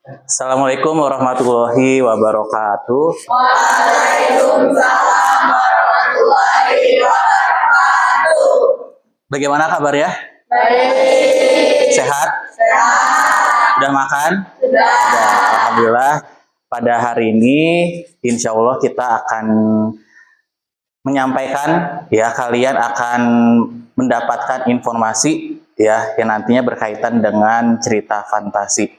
Assalamualaikum warahmatullahi wabarakatuh. Waalaikumsalam warahmatullahi wabarakatuh. Bagaimana kabar ya? Baik. Sehat? Sehat. Udah makan? Sudah. Alhamdulillah. Pada hari ini, insya Allah kita akan menyampaikan, ya, kalian akan mendapatkan informasi, ya, yang nantinya berkaitan dengan cerita fantasi.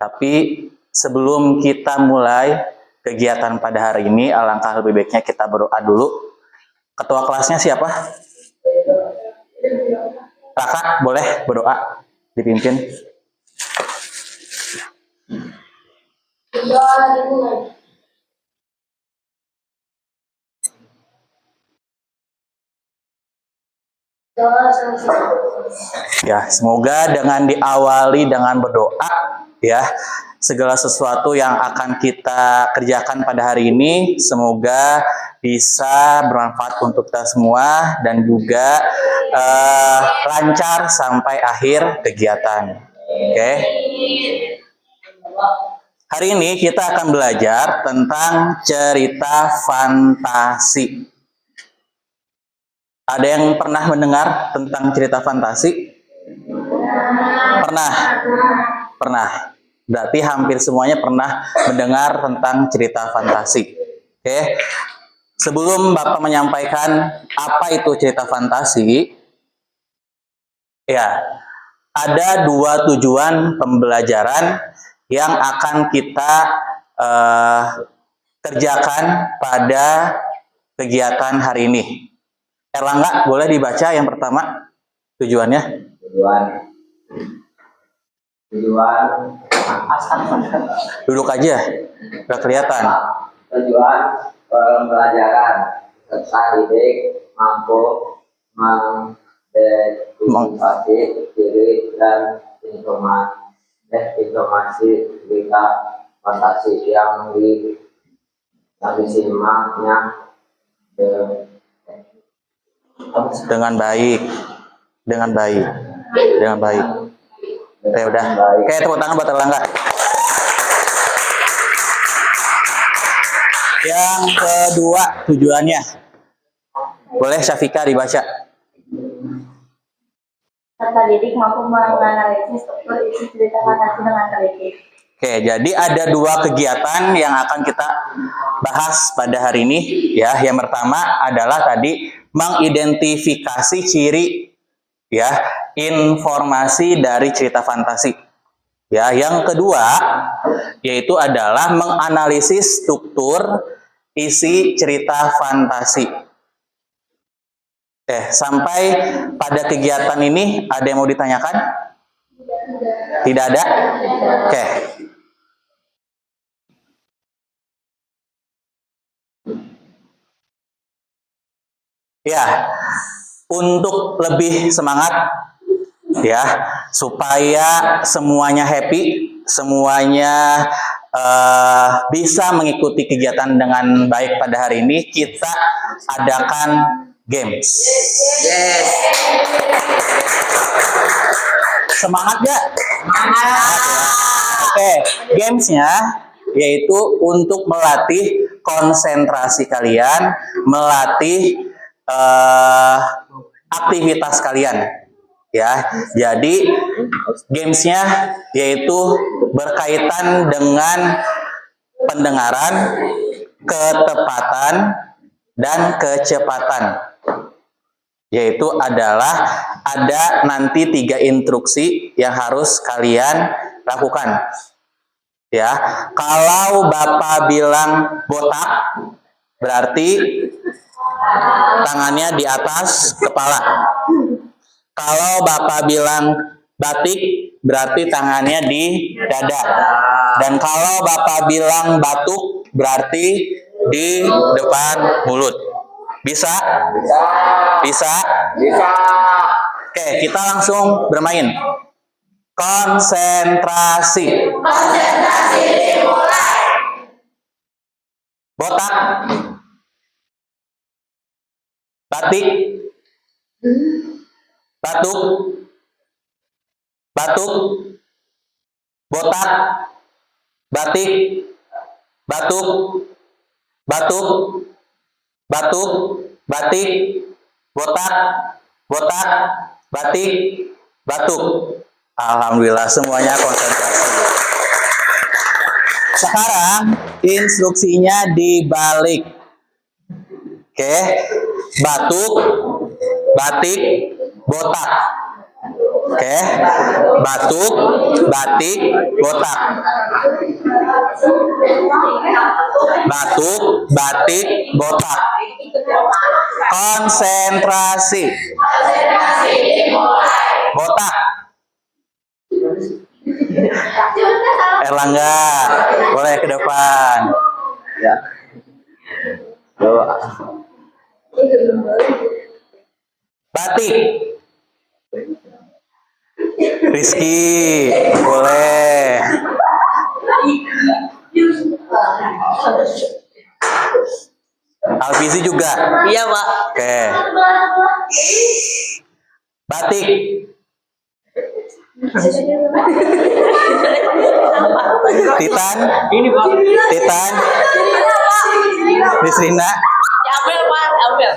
Tapi sebelum kita mulai kegiatan pada hari ini, alangkah lebih baiknya kita berdoa dulu. Ketua kelasnya siapa? Kakak, boleh berdoa dipimpin. Ya, semoga dengan diawali dengan berdoa, ya, segala sesuatu yang akan kita kerjakan pada hari ini semoga bisa bermanfaat untuk kita semua dan juga lancar sampai akhir kegiatan. Oke. Hari ini kita akan belajar tentang cerita fantasi. Ada yang pernah mendengar tentang cerita fantasi? Pernah? Pernah. Berarti hampir semuanya pernah mendengar tentang cerita fantasi. Oke. Sebelum Bapak menyampaikan apa itu cerita fantasi, ya, ada dua tujuan pembelajaran yang akan kita kerjakan pada kegiatan hari ini. Erlangga, boleh dibaca yang pertama tujuannya? Tujuan Duduk aja, nggak kelihatan. tujuan pembelajaran serta didik mampu mengidentifikasi diri dan informasi berita fantasi yang disimaknya Dengan baik. Oke, udah. Oke, tepuk tangan buat Erlangga. Yang kedua tujuannya, boleh Syafika dibaca. Serta didik mampu menganalisis struktur isi cerita fantasi dengan teliti. Oke, jadi ada dua kegiatan yang akan kita bahas pada hari ini, ya. Yang pertama adalah tadi mengidentifikasi ciri, ya, informasi dari cerita fantasi. Ya, yang kedua yaitu adalah menganalisis struktur isi cerita fantasi. Sampai pada kegiatan ini ada yang mau ditanyakan? Tidak ada? Oke. Ya, untuk lebih semangat, ya, supaya semuanya happy, semuanya bisa mengikuti kegiatan dengan baik pada hari ini, kita adakan games. yes. Semangat gak? Oke, gamesnya yaitu untuk melatih konsentrasi kalian, melatih aktivitas kalian, ya. Jadi gamesnya yaitu berkaitan dengan pendengaran, ketepatan, dan kecepatan. Yaitu adalah ada nanti 3 instruksi yang harus kalian lakukan. Ya, kalau Bapak bilang botak, berarti tangannya di atas kepala. Kalau Bapak bilang batik, berarti tangannya di dada. Dan kalau Bapak bilang batuk, berarti di depan mulut. Bisa? Bisa? Oke, kita langsung bermain. Konsentrasi. Konsentrasi dimulai. Botak. Batik. Batuk. Botak. batik, batuk, batuk, batuk, batik, botak, botak, batik, batuk. Alhamdulillah semuanya konsentrasi. Sekarang instruksinya dibalik. Oke, batuk, batik, botak. Oke, batuk, batik, botak. Batuk, batik, botak. Konsentrasi. Botak. Erlangga, boleh ke depan. Ya. Doa. Batik. Rizky, boleh. Alfizi juga. Iya, Pak. Oke. Batik. Titan. Ini, Pak. Titan. Nisrina. Amel, Pak. Amel.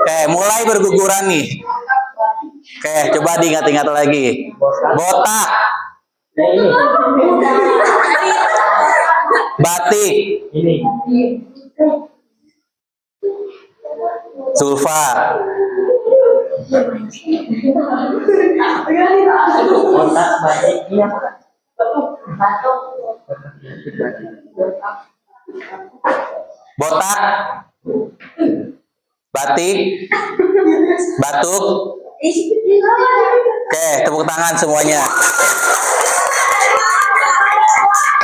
Oke, mulai berguguran nih. Oke, coba diingat-ingat lagi. Botak. Batik. Zulfa. Botak. Batik. Batuk. Oke, tepuk tangan semuanya.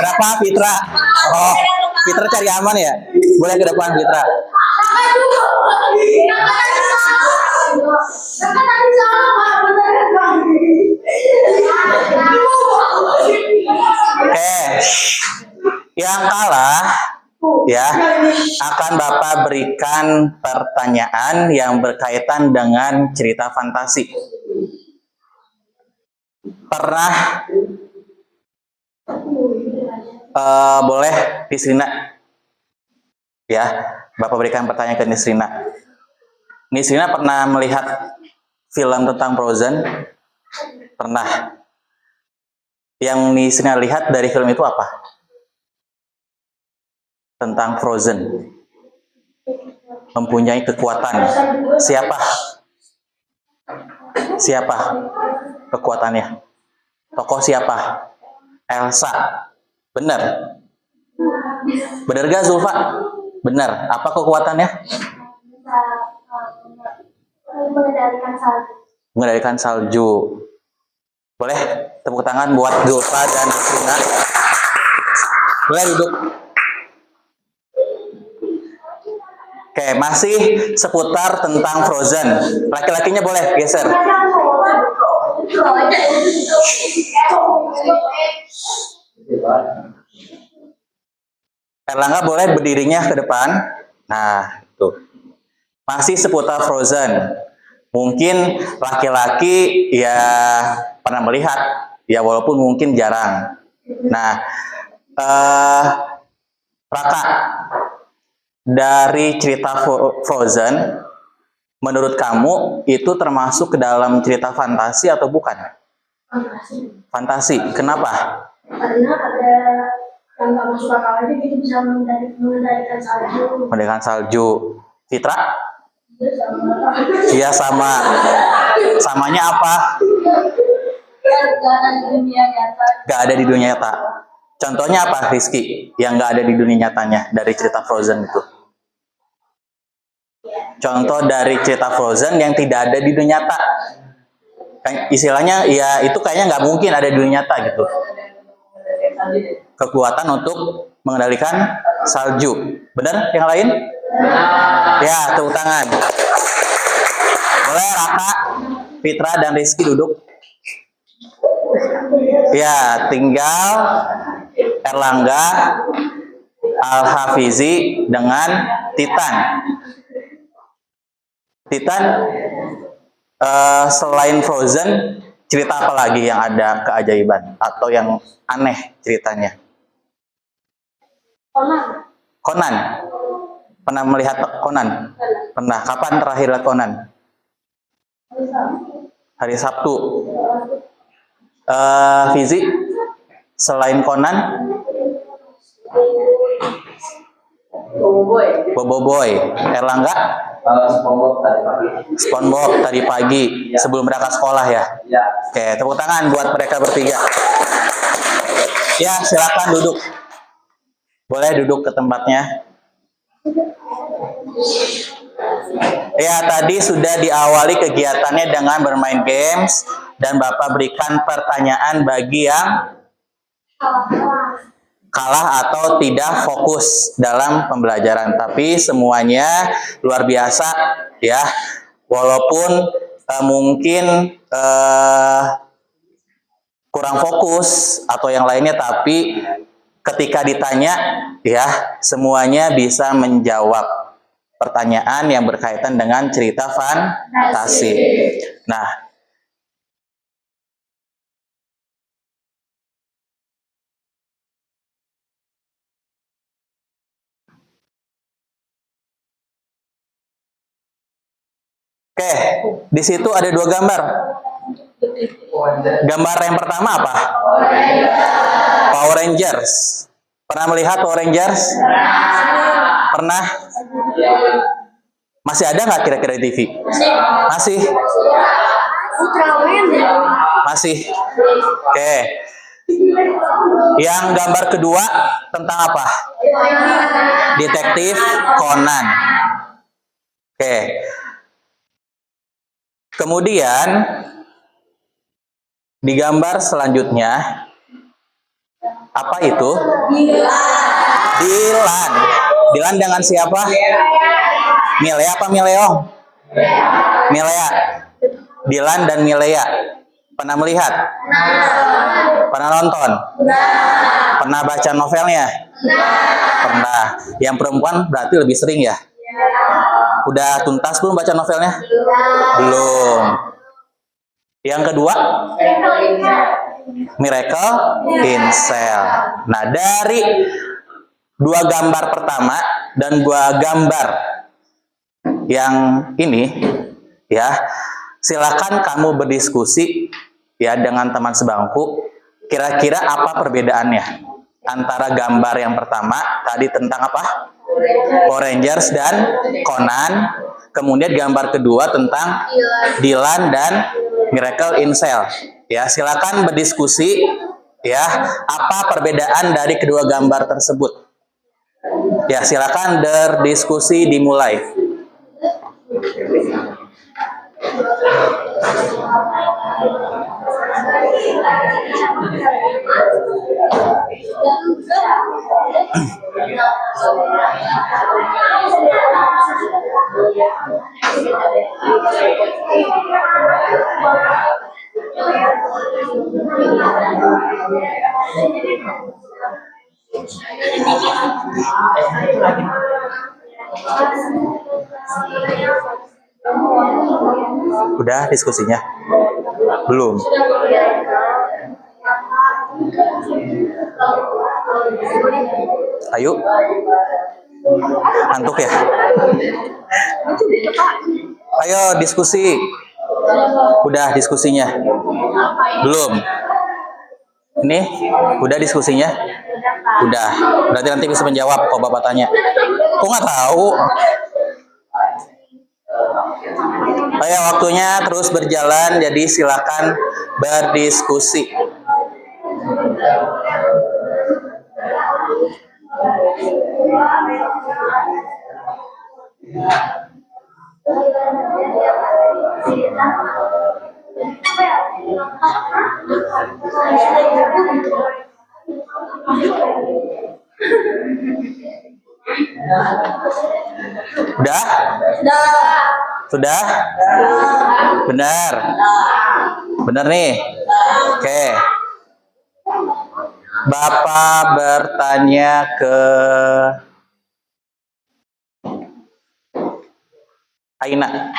Kenapa Fitra? Oh, Fitra cari aman ya? Boleh ke depan Fitra. Oke, yang kalah ya akan Bapak berikan pertanyaan yang berkaitan dengan cerita fantasi. Pernah boleh Nisrina ya, Bapak berikan pertanyaan ke Nisrina. Nisrina pernah melihat film tentang Frozen? Pernah. Yang Nisrina lihat dari film itu apa? Tentang Frozen. Mempunyai kekuatan. Siapa? Siapa kekuatannya? Tokoh siapa? Elsa. Benar. Benar gak Zulfa? Benar. Apa kekuatannya? Mengendalikan salju. Mengendalikan salju. Boleh tepuk tangan buat Zulfa dan Nisrina. Boleh duduk. Oke, masih seputar tentang Frozen. Laki-lakinya boleh geser. Erlangga boleh berdirinya ke depan. Nah, tuh. Masih seputar Frozen. Mungkin laki-laki ya pernah melihat, ya walaupun mungkin jarang. Nah, Raka, dari cerita Frozen, menurut kamu itu termasuk ke dalam cerita fantasi atau bukan? Fantasi. Kenapa? Karena ada yang nggak masuk akal aja gitu, bisa mengendalikan salju. Mengendalikan salju. Fitra? Iya, Iya sama. Samanya apa? Gak ada di dunia nyata. Gak ada di dunia nyata. Contohnya apa, Rizky? Yang gak ada di dunia nyatanya dari cerita Frozen itu? Contoh dari cerita Frozen yang tidak ada di dunia nyata. Istilahnya ya itu kayaknya nggak mungkin ada di dunia nyata gitu. Kekuatan untuk mengendalikan salju. Benar? Yang lain? Ya, tepuk tangan. Boleh Raka, Fitra, dan Rizky duduk. Ya, tinggal Erlangga, Al-Hafizi dengan Titan. Titan, selain Frozen, Cerita apa lagi yang ada keajaiban atau yang aneh ceritanya? Conan. Conan. Pernah melihat Conan? Pernah. Kapan terakhir lihat Conan? Hari Sabtu. Fizi, selain Conan, Boboiboy. Erlangga? SpongeBob tadi pagi. SpongeBob tadi pagi sebelum berangkat sekolah ya. Ya. Oke, tepuk tangan buat mereka bertiga. Ya, silakan duduk. Boleh duduk ke tempatnya. Ya, tadi sudah diawali kegiatannya dengan bermain games dan Bapak berikan pertanyaan bagi yang kalah atau tidak fokus dalam pembelajaran. Tapi semuanya luar biasa ya. Walaupun mungkin kurang fokus atau yang lainnya, tapi ketika ditanya ya semuanya bisa menjawab pertanyaan yang berkaitan dengan cerita fantasi. Nah, oke, di situ ada dua gambar. Gambar yang pertama apa? Power Rangers. Pernah melihat Power Rangers? Pernah? Masih ada nggak kira-kira di TV? Masih? Ultraman. Masih? Oke. Yang gambar kedua tentang apa? Detektif Conan. Oke. Kemudian di gambar selanjutnya apa itu? Dilan. Dilan dengan siapa? Milea apa Mileong? Milea. Dilan dan Milea. Pernah melihat? Pernah nonton? Pernah baca novelnya? Pernah. Yang perempuan berarti lebih sering ya? Udah tuntas belum baca novelnya? Belum. Yang kedua? Miracle in Cell. Nah, dari dua gambar pertama dan dua gambar yang ini ya, silakan kamu berdiskusi ya dengan teman sebangku. Kira-kira apa perbedaannya antara gambar yang pertama tadi tentang apa? Power Rangers dan Conan. Kemudian gambar kedua tentang Dilan dan Miracle in Cell. Ya, silakan berdiskusi ya, apa perbedaan dari kedua gambar tersebut. Ya, silakan berdiskusi dimulai. Udah diskusinya? Belum. Ayo. Ngantuk ya? Ayo diskusi. Udah diskusinya? Belum. Ini udah diskusinya? Udah. Berarti nanti bisa menjawab kalau Bapak tanya. Kok nggak tahu? Ayo, waktunya terus berjalan, jadi silakan berdiskusi. Udah? Sudah? Benar? Benar nih? Oke. Bapak bertanya ke Aina.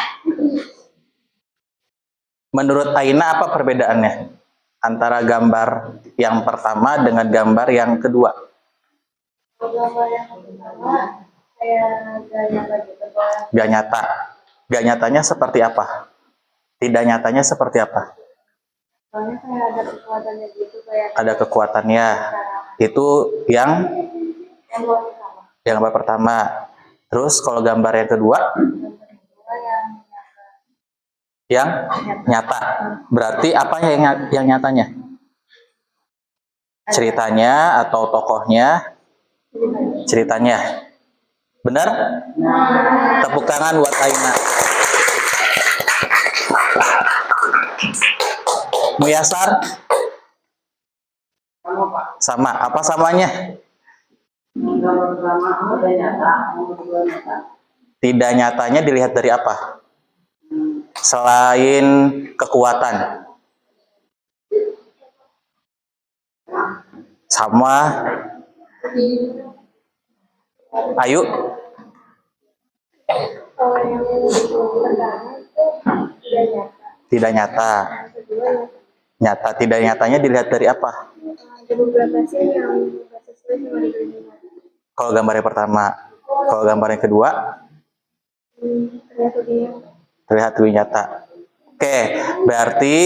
Menurut Aina apa perbedaannya antara gambar yang pertama dengan gambar yang kedua? Gambar yang pertama kayak gak nyata gitu, Pak. Gak nyata. Gak nyatanya seperti apa? Tidak nyatanya seperti apa? Soalnya kayak ada kekuatannya gitu, kayak Ada kekuatannya. Itu yang buat pertama. yang gambar pertama. Terus kalau gambar yang kedua? Gambar kedua yang nyata. Yang nyata. Berarti apa yang nyatanya? Ceritanya atau tokohnya? Ceritanya. Benar? Tepuk tangan buat Aina. Muyasar? Sama. Apa samanya? Tidak nyatanya dilihat dari apa? Selain kekuatan. Sama. Ayu? Kalau yang pertama itu tidak nyata. Tidak nyata. Yang kedua Nyata. Tidak nyatanya dilihat dari apa? ada beberapa scene yang nggak sesuai sama di dunia. Kalau gambar yang pertama. Kalau gambar yang kedua? Ternyata dia Terlihat lebih nyata. Oke, berarti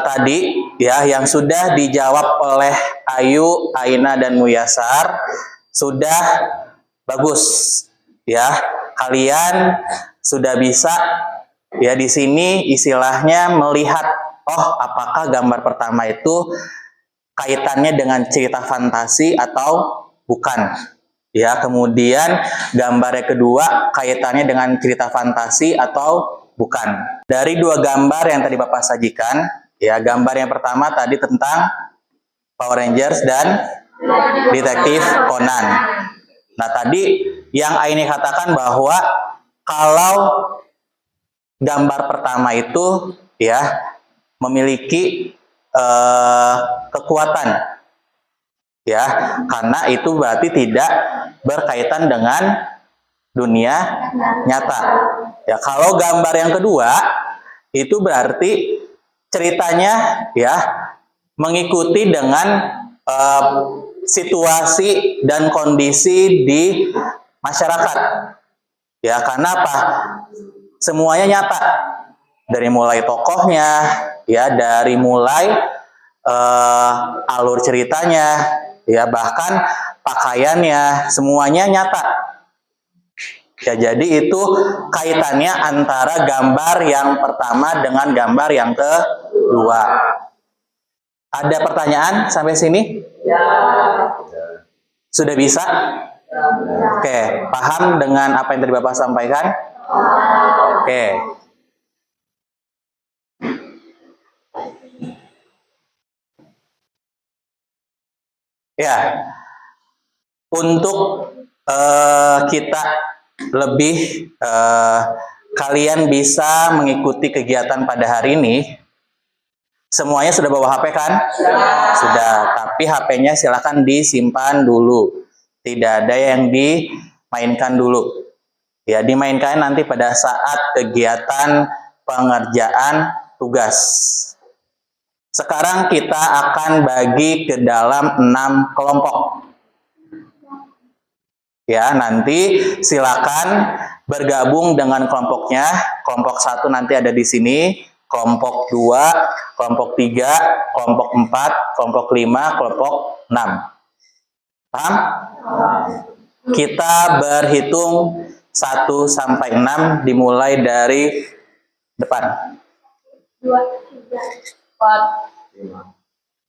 tadi ya yang sudah dijawab oleh Ayu, Aina, dan Muyasar sudah bagus ya. Kalian sudah bisa ya di sini istilahnya melihat apakah gambar pertama itu kaitannya dengan cerita fantasi atau bukan. Ya, kemudian gambar yang kedua kaitannya dengan cerita fantasi atau bukan. Dari dua gambar yang tadi Bapak sajikan, ya gambar yang pertama tadi tentang Power Rangers dan Detektif Conan. Nah, tadi yang Aini katakan bahwa kalau gambar pertama itu ya memiliki kekuatan, ya, karena itu berarti tidak berkaitan dengan dunia nyata. Ya, kalau gambar yang kedua itu berarti ceritanya ya mengikuti dengan situasi dan kondisi di masyarakat. Ya, karena apa? Semuanya nyata. Dari mulai tokohnya, ya, dari mulai alur ceritanya, ya, bahkan pakaiannya, semuanya nyata. Ya, jadi itu kaitannya antara gambar yang pertama dengan gambar yang kedua. Ada pertanyaan sampai sini? Ya. Sudah bisa? Oke, paham dengan apa yang tadi Bapak sampaikan? Oke. Ya, untuk kita lebih kalian bisa mengikuti kegiatan pada hari ini. Semuanya sudah bawa HP kan? Sudah, tapi HP-nya silakan disimpan dulu. Tidak ada yang dimainkan dulu. Ya, dimainkan nanti pada saat kegiatan pengerjaan tugas. Sekarang kita akan bagi ke dalam 6 kelompok. Ya, nanti silakan bergabung dengan kelompoknya. Kelompok 1 nanti ada di sini, kelompok 2, kelompok 3, kelompok 4, kelompok 5, kelompok 6. Paham? Kita berhitung 1 sampai 6 dimulai dari depan. 2, 3, 4, 5,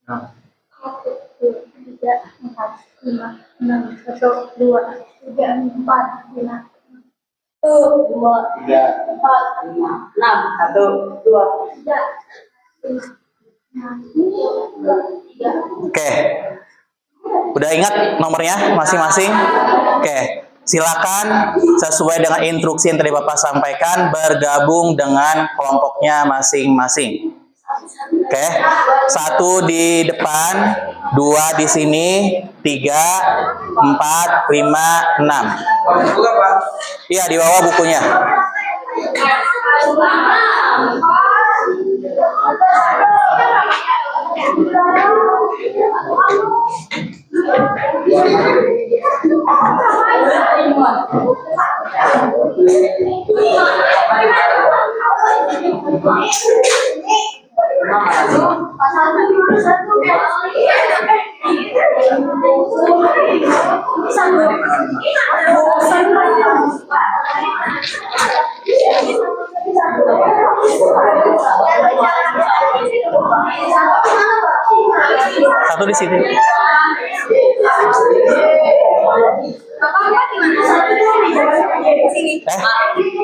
6, 1, 2, 3, 4, 5, 6, 1, 2, 3, 4, 5, 1, 2, 3, 4, 5, 6, 1, 2, 3, 4, 5, 6, 3. Oke. Udah ingat nomornya masing-masing? Oke. Silakan sesuai dengan instruksi yang tadi Bapak sampaikan bergabung dengan kelompoknya masing-masing. Oke, 1 di depan, 2 di sini, 3, 4, 5, 6. Iya, di bawah bukunya. Satu di sini.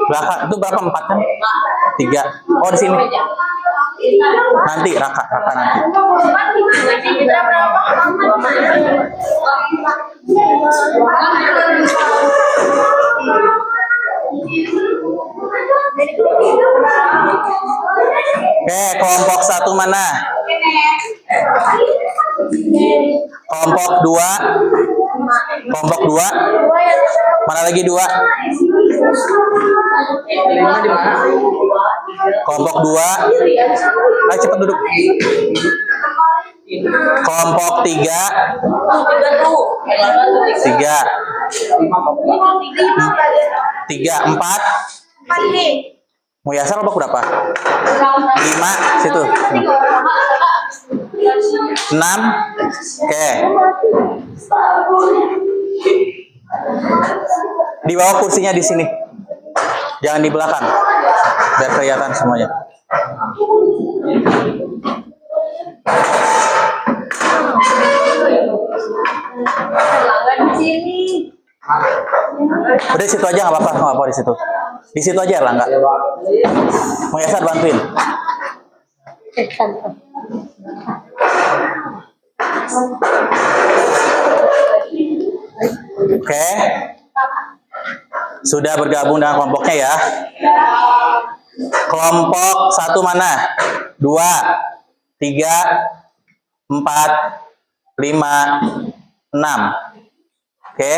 Berapa? Itu berapa? 4 kan? 3. Oh, di sini. Nanti Raka nanti. Oke, kelompok 1 mana? Kelompok 2. Kelompok 2. Mana lagi 2? Kelompok 2. Ayo cepat duduk. Kelompok 3. 3, 4. Mau Yasar kelompok berapa? 5 situ. 6. Oke. Di bawah kursinya di sini. Jangan di belakang. Biar kelihatan semuanya. Udah di situ aja nggak apa-apa di situ. Di situ aja lah nggak. Mau Yasar bantuin. Oke. Sudah bergabung dengan kelompoknya ya. Kelompok 1 mana? 2, 3, 4, 5, 6. Oke.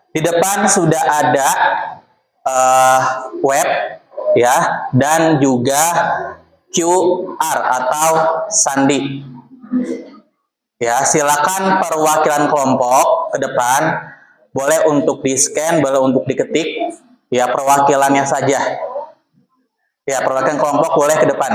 Di depan sudah ada web ya, dan juga QR atau sandi. Ya, silakan perwakilan kelompok ke depan, boleh untuk di-scan, boleh untuk diketik, ya perwakilannya saja. Ya, perwakilan kelompok boleh ke depan.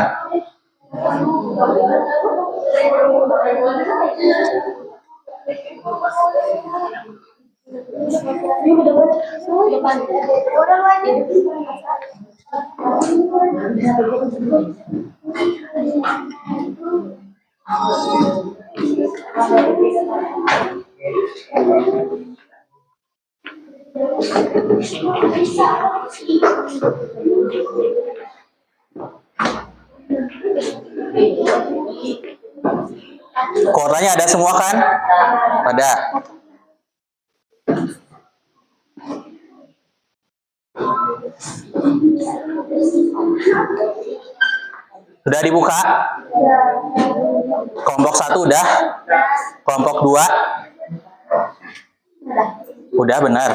Kuotanya ada semua kan? Ada. Sudah dibuka? Kelompok 1 udah? Kelompok 2? Udah, benar.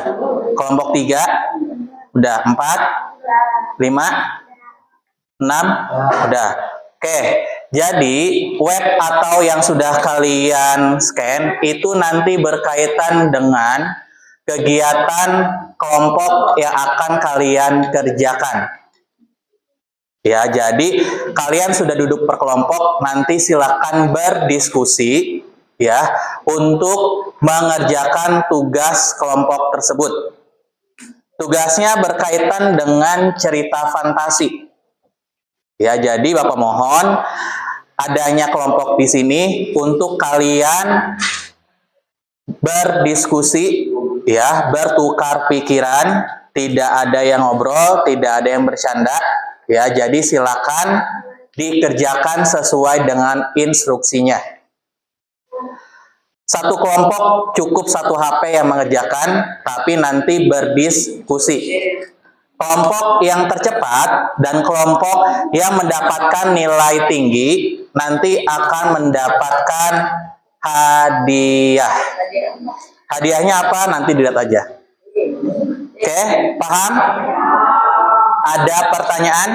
Kelompok 3? Udah. 4? 5? 6? Udah. Oke, jadi web atau yang sudah kalian scan itu nanti berkaitan dengan kegiatan kelompok yang akan kalian kerjakan. Ya, jadi kalian sudah duduk per kelompok, nanti silakan berdiskusi ya untuk mengerjakan tugas kelompok tersebut. Tugasnya berkaitan dengan cerita fantasi. Ya, jadi Bapak mohon adanya kelompok di sini untuk kalian berdiskusi ya, bertukar pikiran, tidak ada yang ngobrol, tidak ada yang bercanda. Ya, jadi silakan dikerjakan sesuai dengan instruksinya. Satu kelompok cukup 1 HP yang mengerjakan, tapi nanti berdiskusi. Kelompok yang tercepat dan kelompok yang mendapatkan nilai tinggi nanti akan mendapatkan hadiah. Hadiahnya apa? Nanti dilihat aja. Oke, paham? Ada pertanyaan?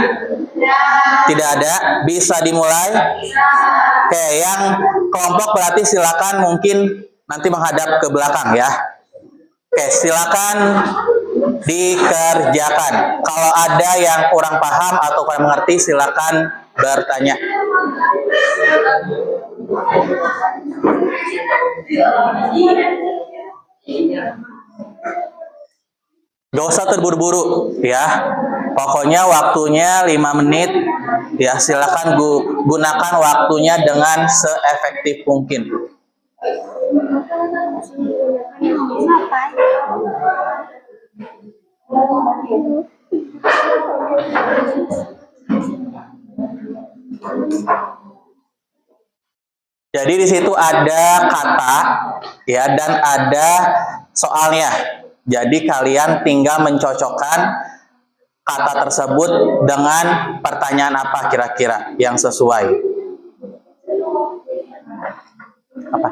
Tidak ada? Bisa dimulai? Oke, yang kelompok berarti silakan mungkin nanti menghadap ke belakang ya. Oke, silakan dikerjakan. Kalau ada yang kurang paham atau kurang mengerti, silakan bertanya. Gak usah terburu-buru ya. Pokoknya waktunya 5 menit ya, silakan gunakan waktunya dengan seefektif mungkin. Jadi di situ ada kata ya dan ada soalnya. Jadi kalian tinggal mencocokkan kata tersebut dengan pertanyaan apa kira-kira yang sesuai. Apa?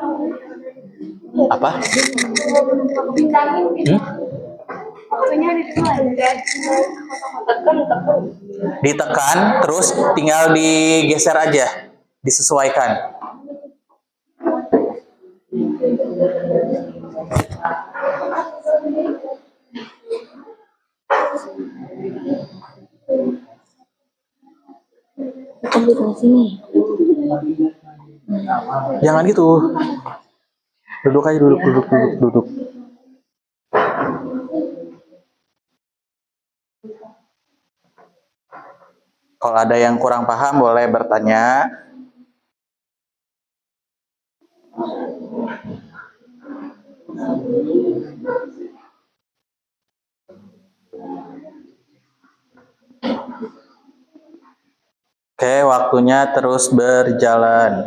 Apa? Ditekan, terus tinggal digeser aja, disesuaikan. Jangan gitu. Duduk aja, duduk. Kalau ada yang kurang paham boleh bertanya. Oke, waktunya terus berjalan.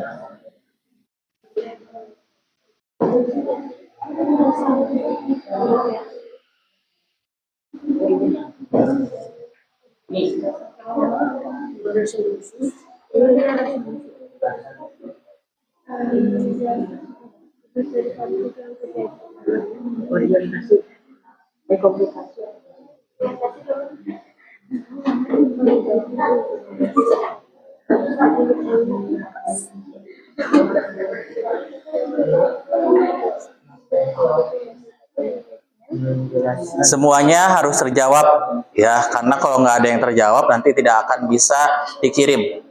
Semuanya harus terjawab ya, karena kalau nggak ada yang terjawab nanti tidak akan bisa dikirim.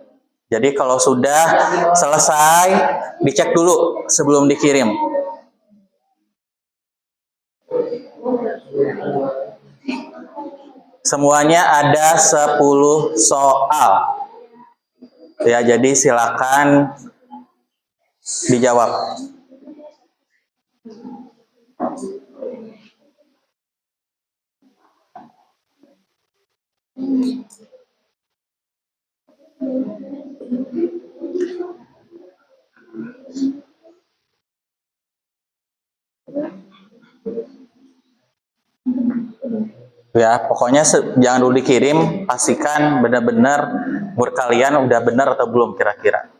Jadi kalau sudah selesai dicek dulu sebelum dikirim. Semuanya ada 10 soal. Ya, jadi silakan dijawab. Ya, pokoknya jangan dulu dikirim, pastikan benar-benar umur kalian udah benar atau belum kira-kira.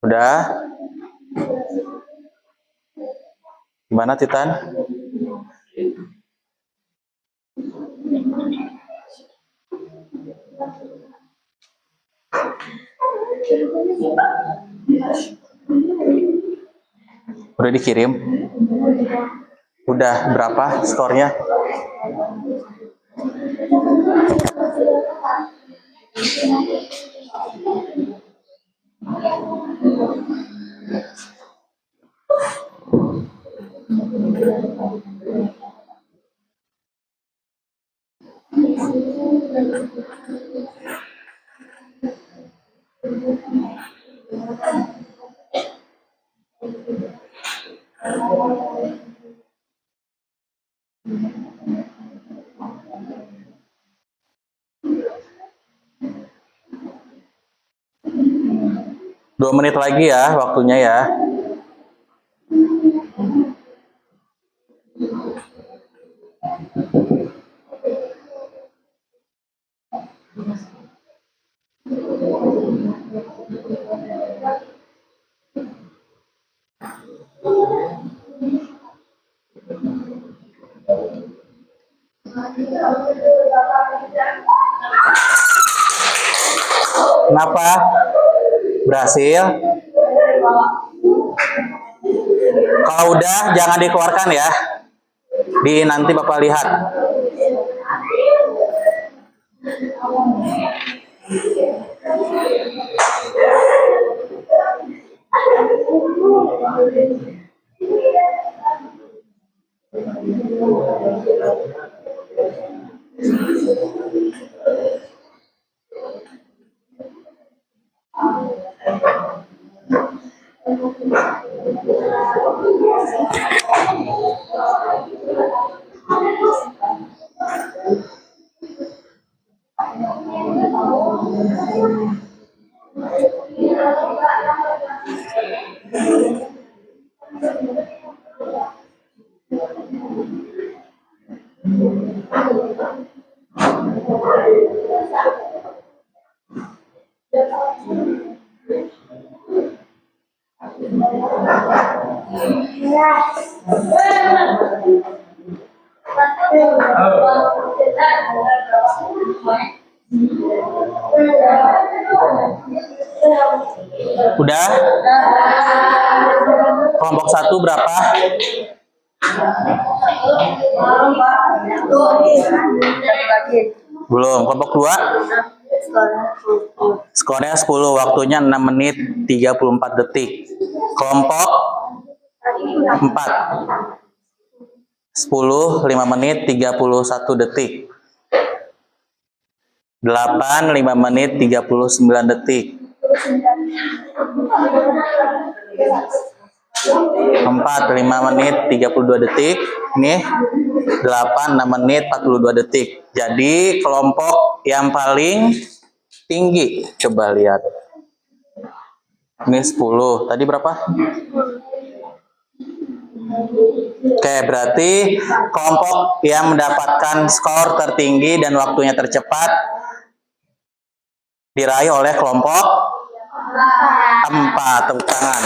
Udah? Gimana, Titan? Udah dikirim? Udah berapa skornya? Dua menit lagi ya waktunya ya. Kenapa? Berhasil? Kalau udah jangan dikeluarkan ya. Nanti Bapak lihat. Udah? Kelompok 1 berapa? Belum. Kelompok 2? Skornya 10, waktunya 6 menit 34 detik. Kelompok 4? 10, 5 menit 31 detik. 8, 5 menit 39 detik. 4, 5 menit 32 detik. Ini 8, 6 menit 42 detik. Jadi kelompok yang paling tinggi, coba lihat. Ini 10, tadi berapa? Oke, berarti kelompok yang mendapatkan skor tertinggi dan waktunya tercepat diraih oleh kelompok 4. Tepuk tangan.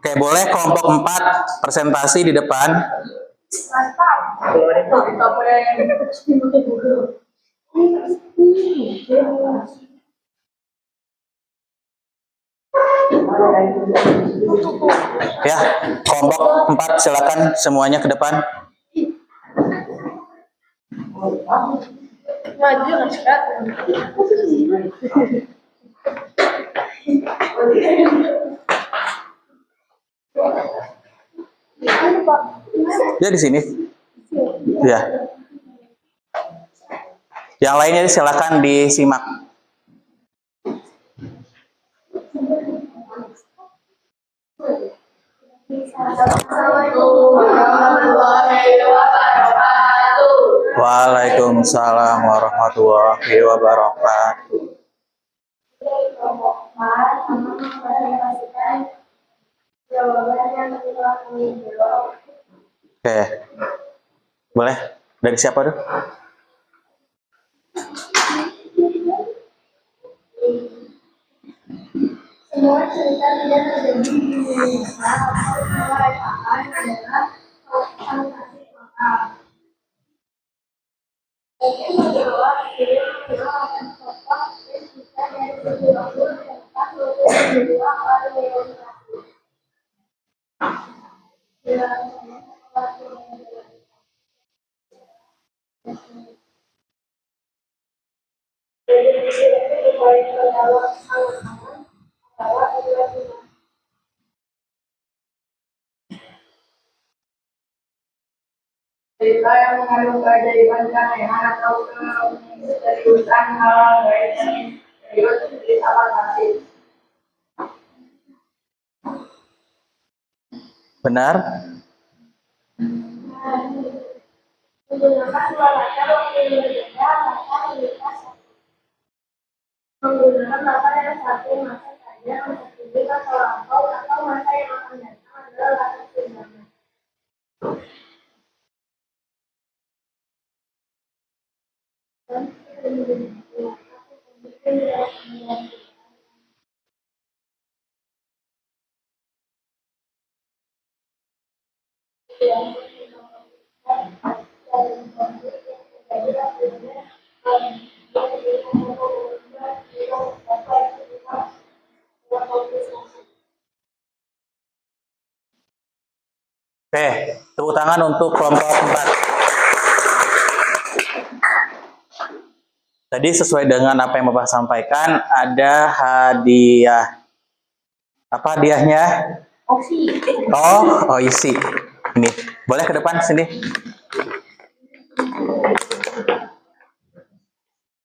Oke, boleh kelompok 4 presentasi di depan. Ya, kelompok 4 silakan semuanya ke depan. Ya di sini. Ya. Yang lainnya silakan disimak. Waalaikumsalam warahmatullahi wabarakatuh. Oke, boleh dari siapa tuh? Semua cerita tidak terjadi di Indonesia, kemerdekaan adalah fantasi kota. Bagi menjawab, dia akan kota dan kita dari sebuah tempat untuk kedua orientasi. cerita yang mengandung keajaiban keanehan atau kemisteriusan hal baik yang misterius cerita fantasi. Benar? Menggunakan dua latar waktu berbeda maka lintas menggunakan latar yang satu masa saja masa kini masa lampau atau masa yang akan datang adalah latar sebenarnya. Oke, tepuk tangan untuk kelompok 4. Tadi sesuai dengan apa yang Bapak sampaikan, ada hadiah. Apa hadiahnya? Oh, isi. Ini, boleh ke depan sini.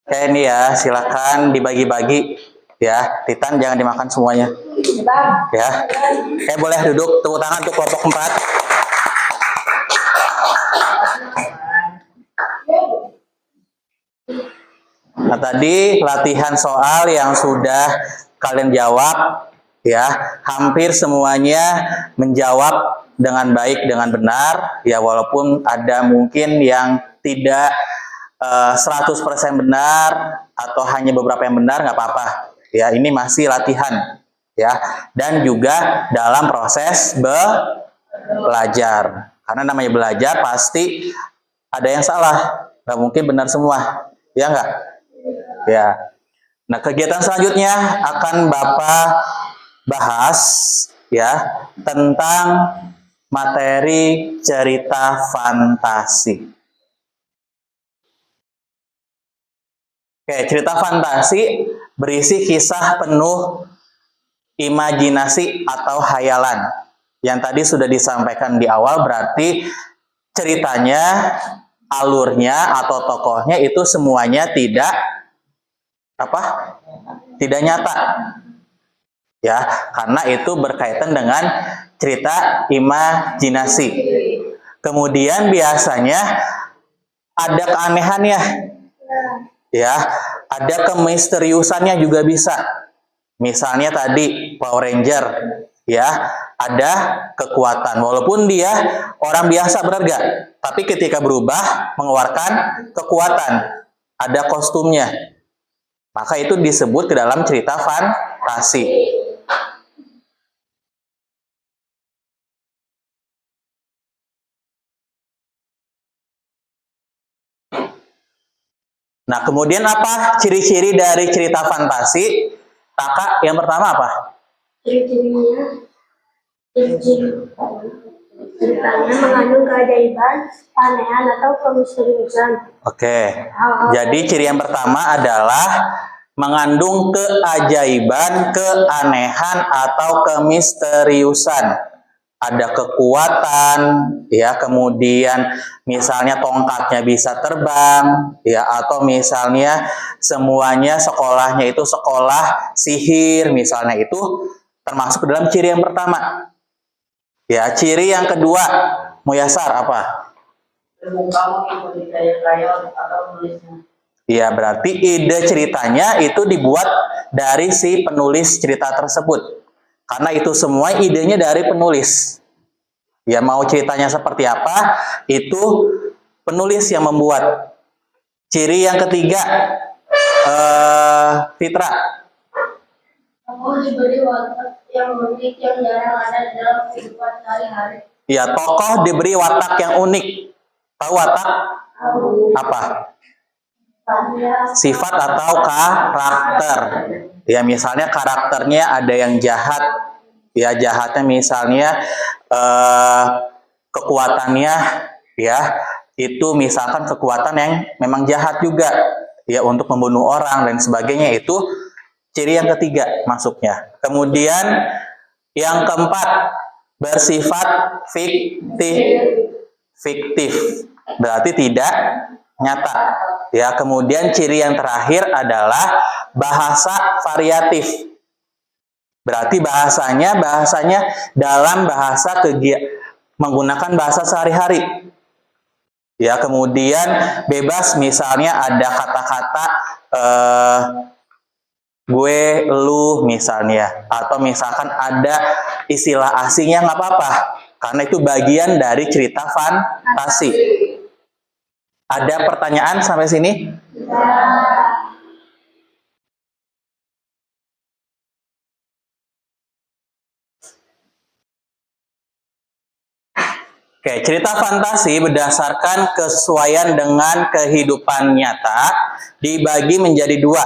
Oke, ini ya, silakan dibagi-bagi. Ya, Titan jangan dimakan semuanya. Ya, boleh duduk. Tepuk tangan untuk kelompok 4. Nah, tadi latihan soal yang sudah kalian jawab, ya, hampir semuanya menjawab dengan baik, dengan benar, ya, walaupun ada mungkin yang tidak 100% benar atau hanya beberapa yang benar, nggak apa-apa. Ya, ini masih latihan, ya, dan juga dalam proses belajar. Karena namanya belajar pasti ada yang salah, nggak mungkin benar semua, ya nggak? Ya. Nah, kegiatan selanjutnya akan Bapak bahas, ya, tentang materi cerita fantasi. Oke, cerita fantasi berisi kisah penuh imajinasi atau hayalan. Yang tadi sudah disampaikan di awal, berarti ceritanya, alurnya atau tokohnya itu semuanya tidak nyata, ya, karena itu berkaitan dengan cerita imajinasi. Kemudian biasanya ada keanehannya, ya, ada kemisteriusannya juga bisa. Misalnya tadi Power Ranger, ya, ada kekuatan walaupun dia orang biasa, benar gak? Tapi ketika berubah mengeluarkan kekuatan, ada kostumnya. Maka itu disebut ke dalam cerita fantasi. Nah, kemudian apa ciri-ciri dari cerita fantasi? Kakak, yang pertama apa? Ciri-cirinya ceritanya mengandung keajaiban, keanehan atau kemisteriusan. Oke. Jadi ciri yang pertama adalah mengandung keajaiban, keanehan atau kemisteriusan. Ada kekuatan, ya, kemudian misalnya tongkatnya bisa terbang, ya, atau misalnya semuanya sekolahnya itu sekolah sihir, misalnya, itu termasuk dalam ciri yang pertama. Ya, ciri yang kedua, Muyasar, apa? Terbuka mengikuti gaya krayon atau menulisnya. Ya, berarti ide ceritanya itu dibuat dari si penulis cerita tersebut. Karena itu semua idenya dari penulis. Ya, mau ceritanya seperti apa, itu penulis yang membuat. Ciri yang ketiga, Fitra. Tokoh diberi watak yang unik yang jarang ada dalam kehidupan sehari-hari. Ya, tokoh diberi watak yang unik. Tahu watak? Apa? Sifat atau karakter. Ya, misalnya karakternya ada yang jahat. Ya, jahatnya misalnya kekuatannya, ya, itu misalkan kekuatan yang memang jahat juga, ya, untuk membunuh orang dan sebagainya. Itu ciri yang ketiga masuknya. Kemudian yang keempat, bersifat fiktif. berarti tidak nyata. Ya, kemudian ciri yang terakhir adalah bahasa variatif. Berarti bahasanya dalam bahasa menggunakan bahasa sehari-hari. Ya, kemudian bebas, misalnya ada kata-kata gue, lu misalnya, atau misalkan ada istilah asingnya nggak apa-apa, karena itu bagian dari cerita fantasi. Ada pertanyaan sampai sini? Oke, cerita fantasi berdasarkan kesesuaian dengan kehidupan nyata dibagi menjadi dua.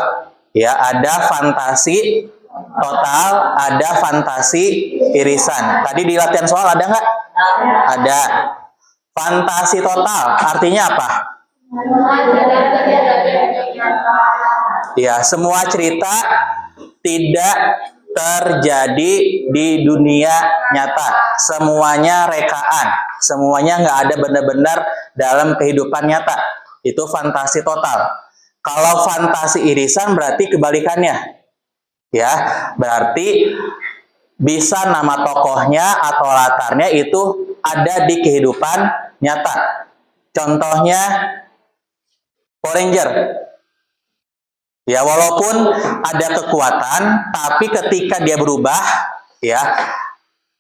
Ya, ada fantasi total, ada fantasi irisan. Tadi di latihan soal ada nggak? Ada. Fantasi total artinya apa? Ya, semua cerita tidak terjadi di dunia nyata. Semuanya rekaan. Semuanya nggak ada benar-benar dalam kehidupan nyata. Itu fantasi total. Kalau fantasi irisan berarti kebalikannya. Ya, berarti bisa nama tokohnya atau latarnya itu ada di kehidupan nyata. Contohnya Power Ranger. Ya, walaupun ada kekuatan, tapi ketika dia berubah, ya,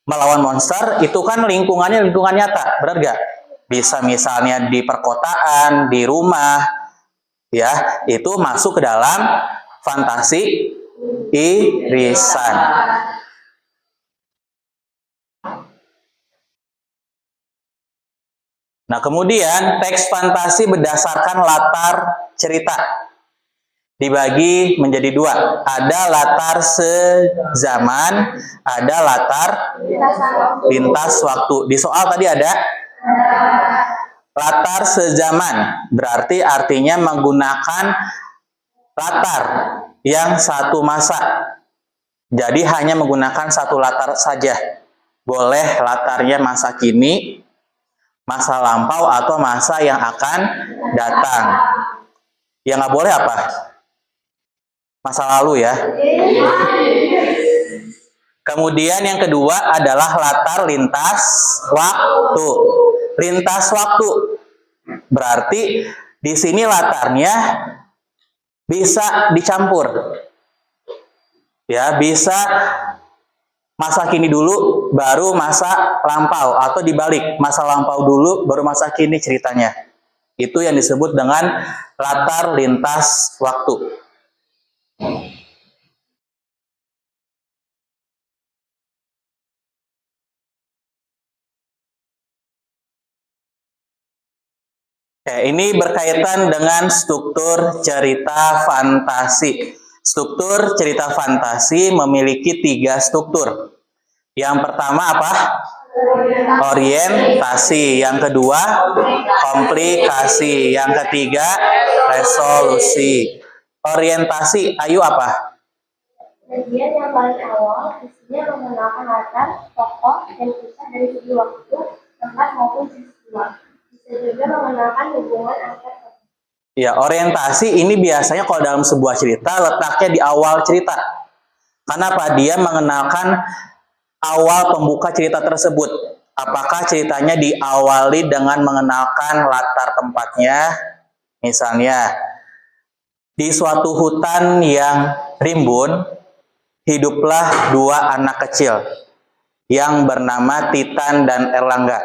melawan monster, itu kan lingkungannya lingkungan nyata, benar gak? Bisa misalnya di perkotaan, di rumah, ya, itu masuk ke dalam fantasi irisan. Nah, kemudian teks fantasi berdasarkan latar cerita dibagi menjadi dua. Ada latar sezaman, ada latar lintas waktu. Di soal tadi ada latar sezaman, berarti artinya menggunakan latar yang satu masa. Jadi hanya menggunakan satu latar saja. Boleh latarnya masa kini, masa lampau, atau masa yang akan datang. Yang nggak boleh apa? Masa lalu, ya. Kemudian yang kedua adalah latar lintas waktu. Lintas waktu berarti di sini latarnya bisa dicampur. Ya, bisa masa kini dulu baru masa lampau, atau dibalik, masa lampau dulu baru masa kini ceritanya. Itu yang disebut dengan latar lintas waktu. Ini berkaitan dengan struktur cerita fantasi. Struktur cerita fantasi memiliki 3 struktur. Yang pertama apa? Orientasi. Yang kedua, komplikasi. Yang ketiga, resolusi. Orientasi, ayo apa? Bagian yang paling awal isinya mengenalkan latar, tokoh, dan kisah dari segi waktu, tempat maupun peristiwa. Bisa juga mengenalkan hubungan antar tokoh. Ya, orientasi ini biasanya kalau dalam sebuah cerita letaknya di awal cerita. Kenapa? Dia mengenalkan awal pembuka cerita tersebut. Apakah ceritanya diawali dengan mengenalkan latar tempatnya? Misalnya, di suatu hutan yang rimbun, hiduplah 2 anak kecil yang bernama Titan dan Erlangga.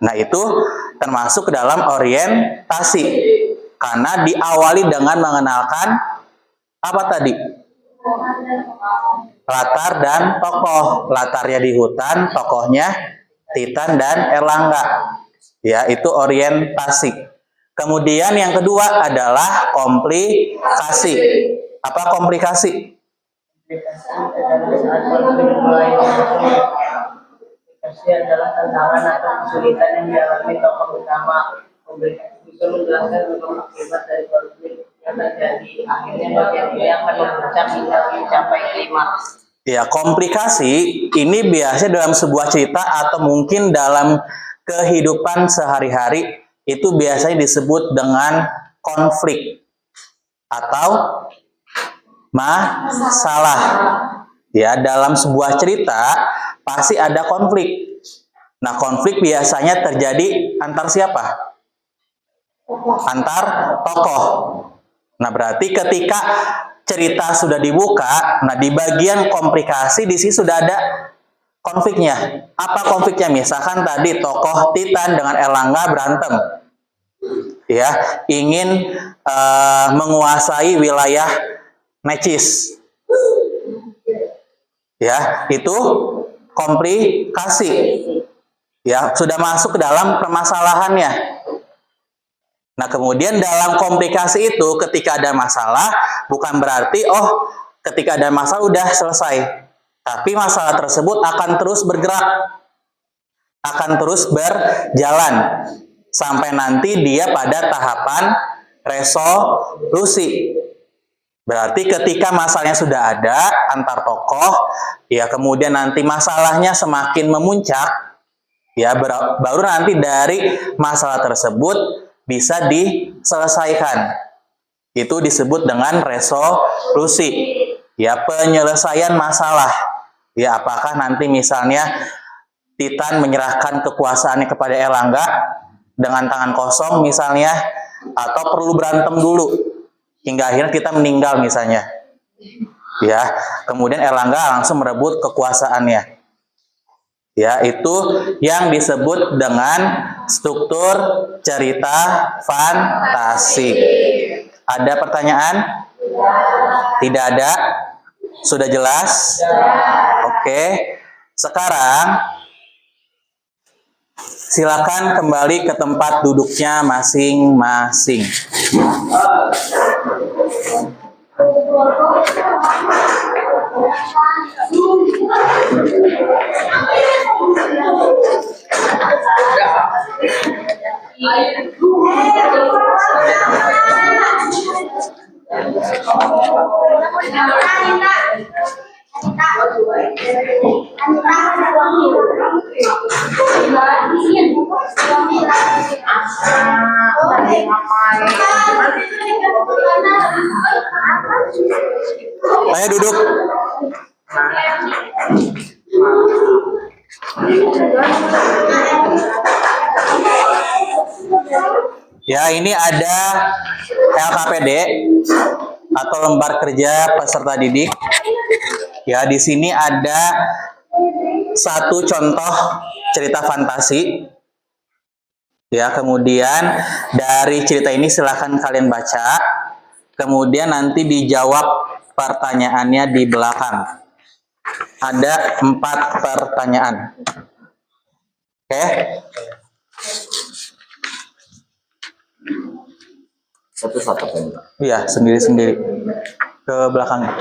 Nah, itu termasuk ke dalam orientasi. Karena diawali dengan mengenalkan apa tadi? Latar dan tokoh. Latarnya di hutan, tokohnya Titan dan Erlangga. Ya, itu orientasi. Kemudian yang kedua adalah komplikasi. Apa komplikasi? Komplikasi adalah tantangan atau kesulitan yang dialami tokoh utama. Komplikasi bisa menjelaskan tentang akibat dari konflik yang terjadi. Akhirnya bagian ini akan memuncak hingga mencapai klimaks. Ya, komplikasi ini biasanya dalam sebuah cerita atau mungkin dalam kehidupan sehari-hari itu biasanya disebut dengan konflik atau masalah. Ya, dalam sebuah cerita pasti ada konflik. Nah, konflik biasanya terjadi antar siapa? Antar tokoh. Nah, berarti ketika cerita sudah dibuka, nah di bagian komplikasi di sini sudah ada konfliknya. Apa konfliknya? Misalkan tadi tokoh Titan dengan Erlangga berantem. Ya, ingin menguasai wilayah Necis. Ya, itu komplikasi. Ya, sudah masuk ke dalam permasalahannya. Nah, kemudian dalam komplikasi itu ketika ada masalah, bukan berarti ketika ada masalah udah selesai. Tapi masalah tersebut akan terus bergerak. Akan terus berjalan sampai nanti dia pada tahapan resolusi. Berarti ketika masalahnya sudah ada antar tokoh, ya kemudian nanti masalahnya semakin memuncak, ya baru nanti dari masalah tersebut bisa diselesaikan. Itu disebut dengan resolusi. Ya, penyelesaian masalah. Ya, apakah nanti misalnya Titan menyerahkan kekuasaannya kepada Erlangga dengan tangan kosong misalnya, atau perlu berantem dulu hingga akhirnya kita meninggal misalnya. Ya, kemudian Erlangga langsung merebut kekuasaannya. Ya, itu yang disebut dengan struktur cerita fantasi. Ada pertanyaan? Tidak ada? Sudah jelas? Oke. Sekarang silakan kembali ke tempat duduknya masing-masing. Ayo duduk. Ya, ini ada LKPD atau lembar kerja peserta didik. Ya, di sini ada satu contoh cerita fantasi. Ya, kemudian dari cerita ini silahkan kalian baca. Kemudian nanti dijawab pertanyaannya di belakang. Ada 4 pertanyaan. Oke? Satu-satu kan? Iya, sendiri-sendiri. Ke belakangnya.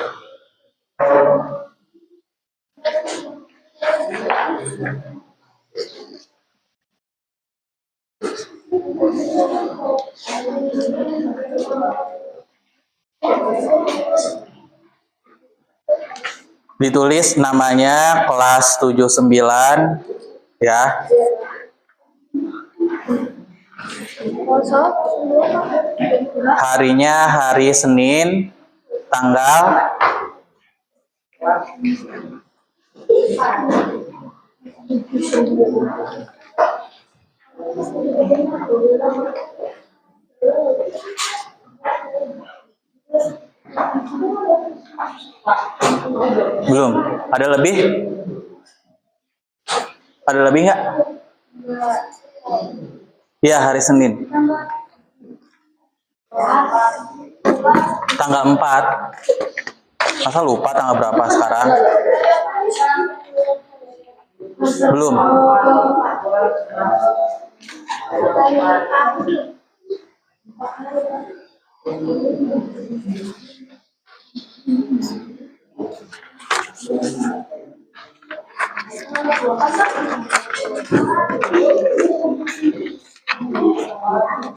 Ditulis namanya kelas 79 ya. Harinya hari Senin, tanggal belum. Ada lebih? Ada lebih nggak? Ya, hari Senin. Tanggal 4. Masa lupa tanggal berapa sekarang? Belum.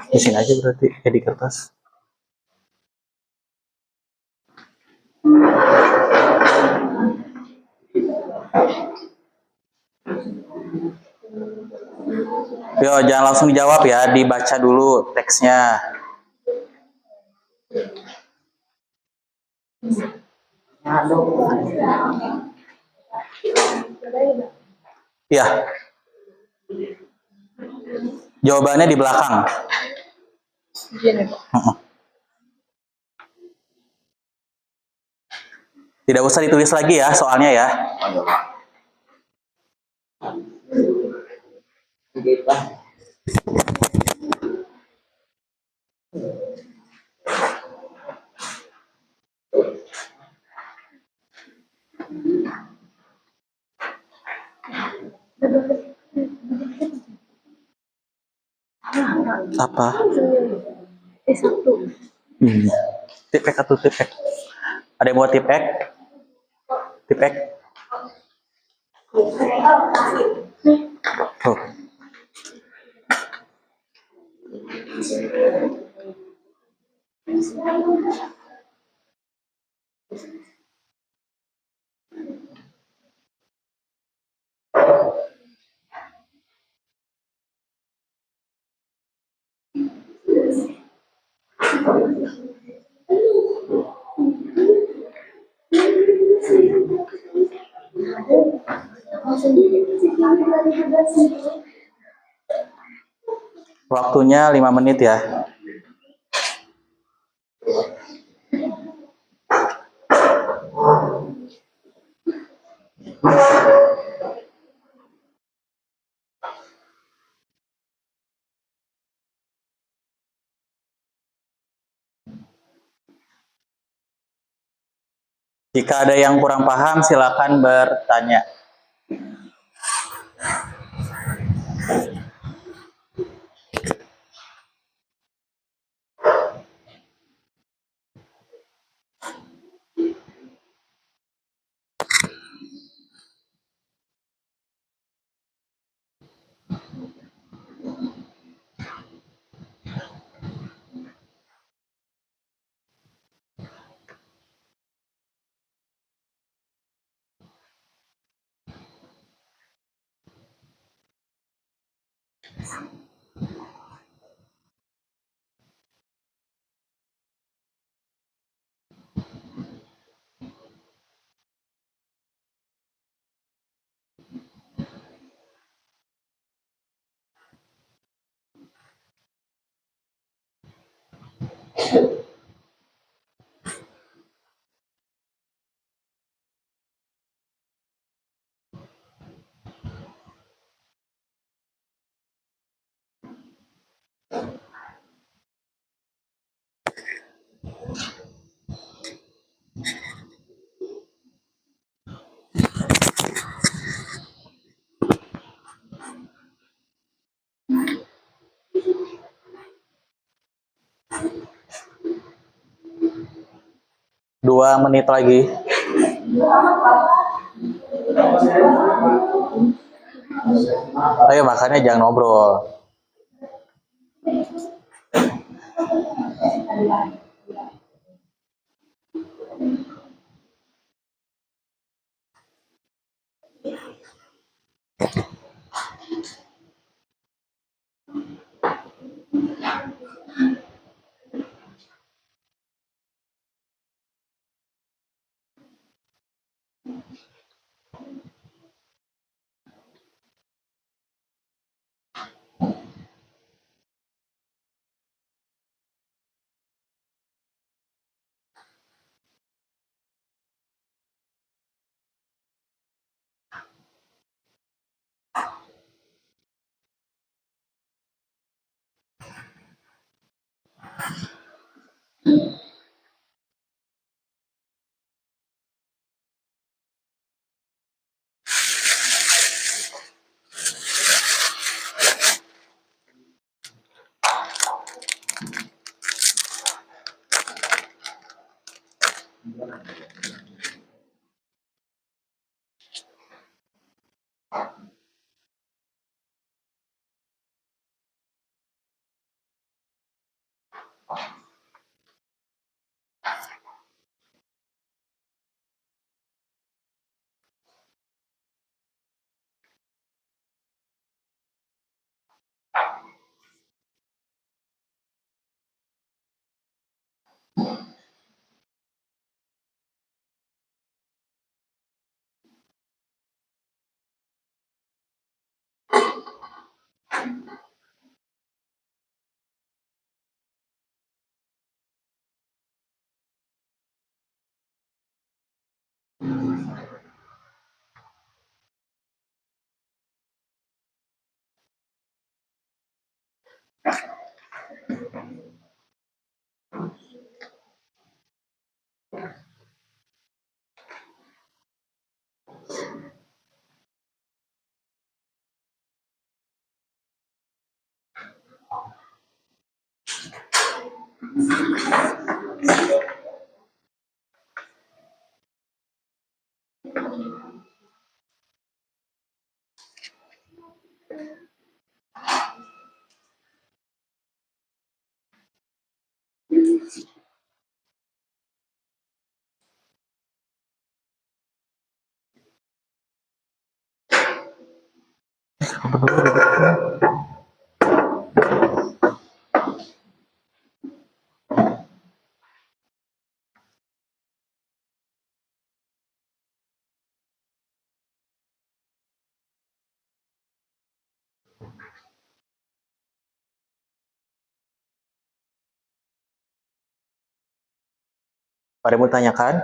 Di sini aja berarti, kayak di kertas. Yo, jangan langsung dijawab ya, dibaca dulu teksnya. Ya, jawabannya di belakang. Tidak usah ditulis lagi ya soalnya ya. Apa? satu. Tipek atau tipek? Ada yang mau tipek? Tipek? Oh. Waktunya 5 menit ya. Jika ada yang kurang paham, silakan bertanya. Dua menit lagi. Ayo makanya jangan ngobrol. Ada yang mau tanyakan?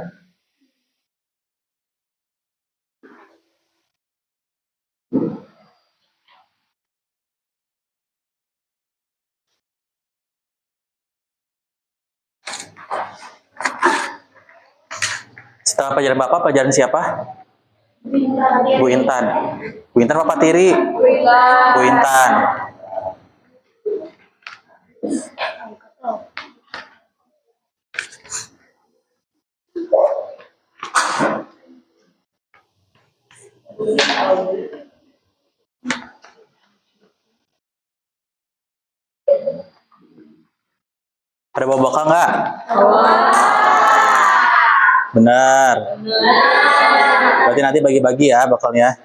Setelah pelajaran Bapak, pelajaran siapa? Bu Intan. Bu Intan Bapak tiri? Bu Intan. Ada bawa bakal nggak? Benar. Berarti nanti bagi-bagi ya bakalnya.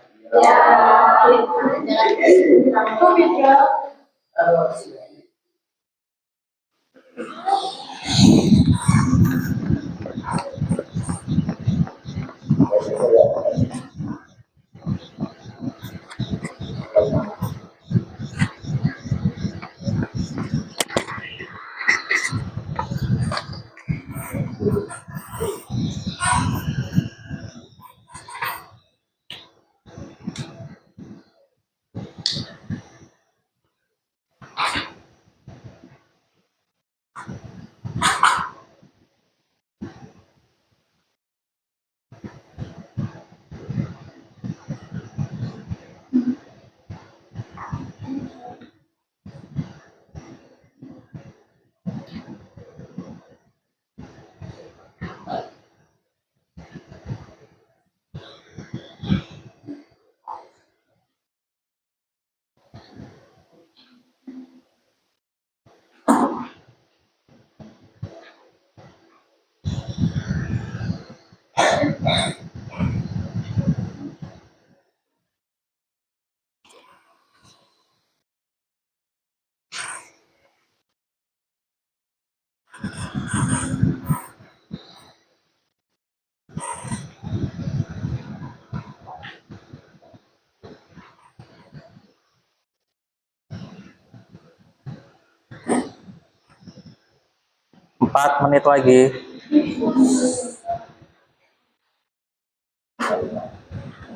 Empat menit lagi.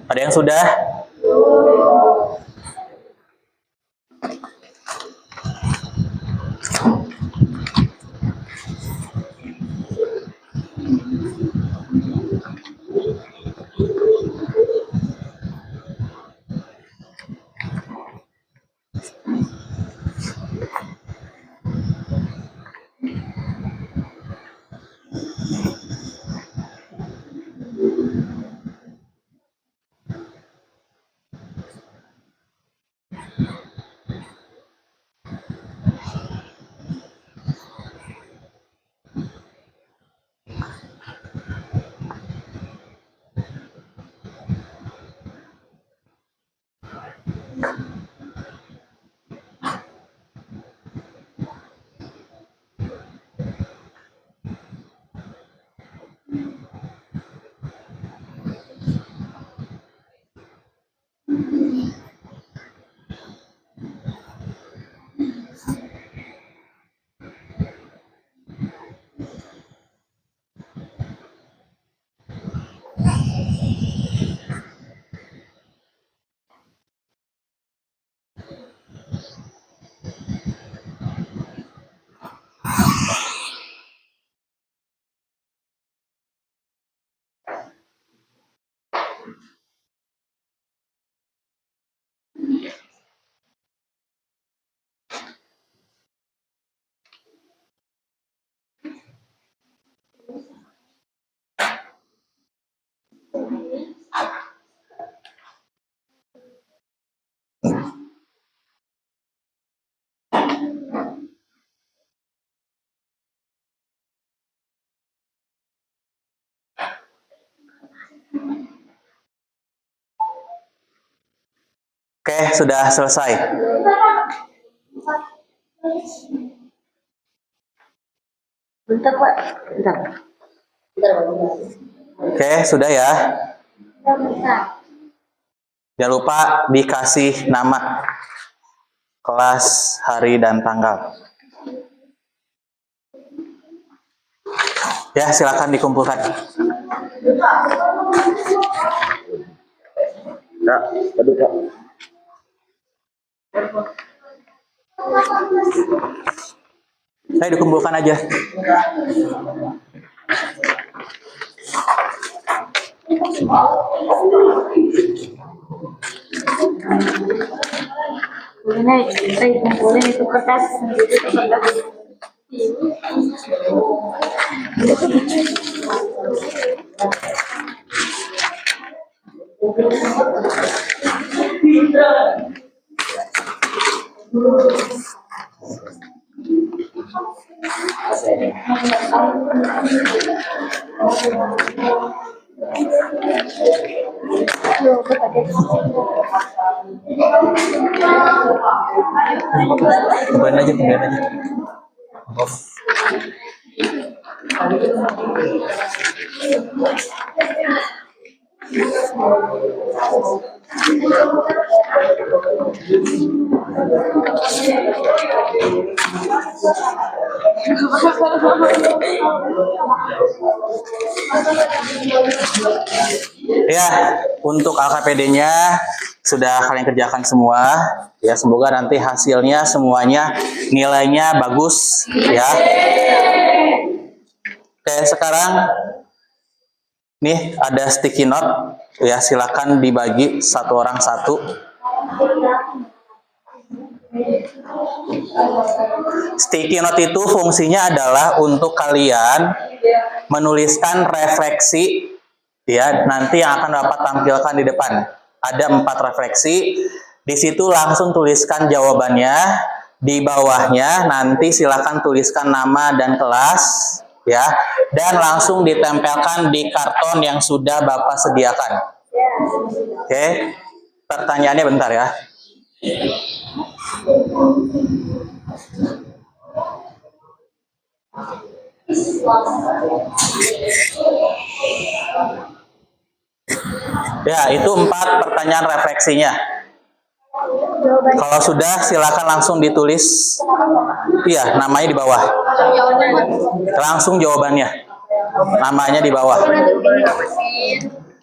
Ada yang sudah? Oke, sudah selesai. Bentar, Pak. Bentar. Oke, sudah ya. Bentar. Jangan lupa dikasih nama, kelas, hari, dan tanggal. Ya, silakan dikumpulkan. Kak, aduh kak. Saya dikumpulkan aja. Boleh, kumpulin itu kertas. Kumpulin aja, kumpulin aja. Off. Ya, untuk LKPD-nya sudah kalian kerjakan semua. Ya, semoga nanti hasilnya semuanya nilainya bagus ya. Oke, sekarang nih ada sticky note ya, silakan dibagi satu orang satu. Sticky note itu fungsinya adalah untuk kalian menuliskan refleksi ya, nanti yang akan dapat tampilkan di depan. Ada 4 refleksi. Di situ langsung tuliskan jawabannya. Di bawahnya nanti silakan tuliskan nama dan kelas ya, dan langsung ditempelkan di karton yang sudah Bapak sediakan. Oke. Pertanyaannya bentar ya. Ya, itu 4 pertanyaan refleksinya. Kalau sudah, silakan langsung ditulis. Iya, namanya di bawah. Langsung jawabannya. Namanya di bawah.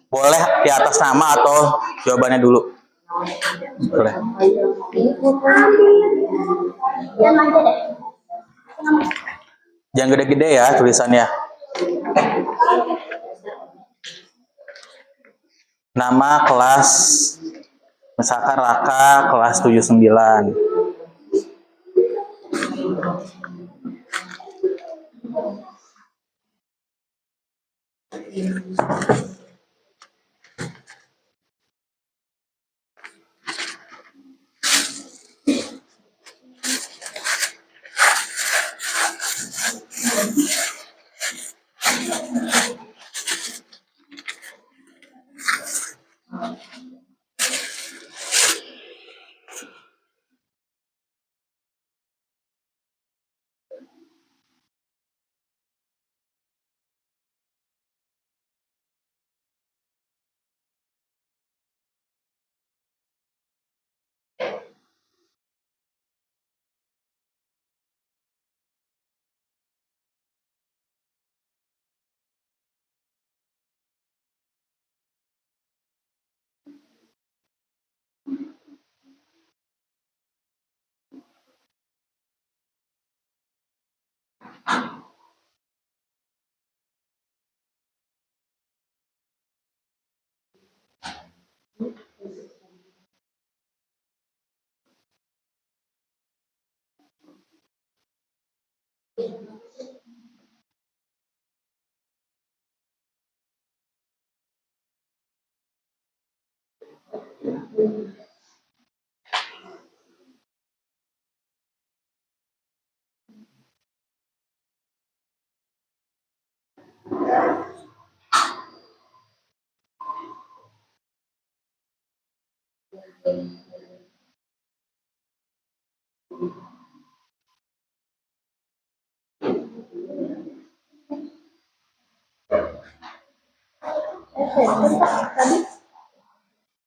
Boleh di atas nama atau jawabannya dulu. Boleh. Jangan gede-gede ya tulisannya. Nama, kelas, misalkan Raka kelas 79.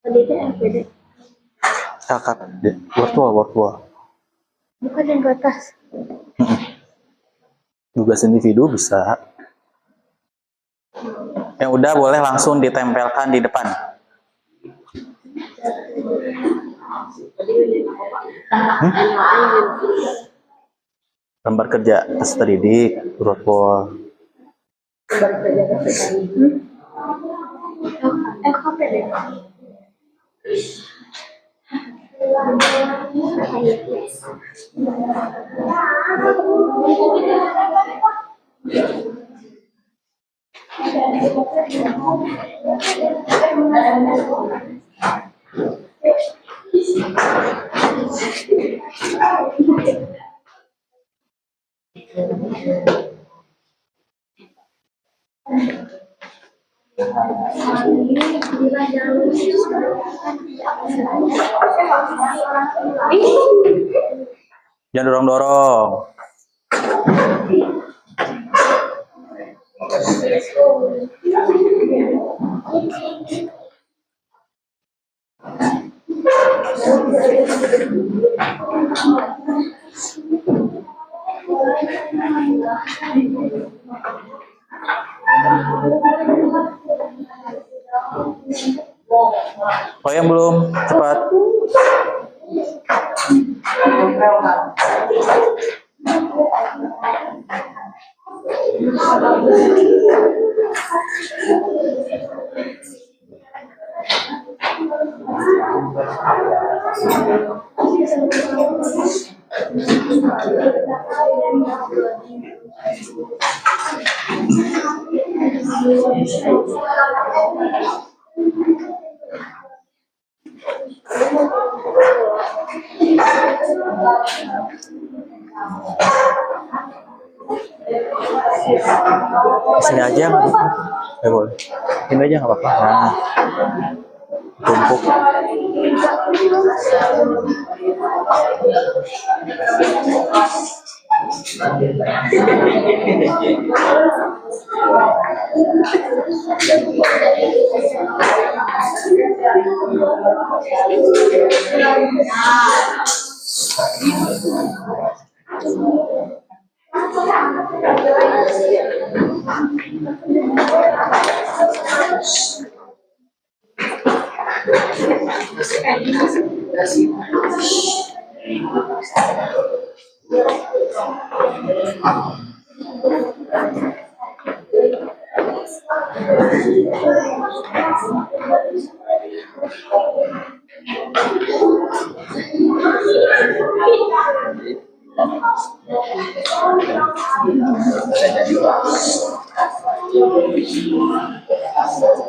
Tadi itu FPD. Kakak virtual. Bukan yang ke atas. Tugas individu bisa. Yang udah boleh langsung ditempelkan di depan. Lembar kerja peserta didik, virtual. LKPD. Jangan dorong-dorong. Oh yang belum, cepat. Sini aja nggak apa-apa. Boleh. Ini aja nggak apa-apa. Nah, tumpuk.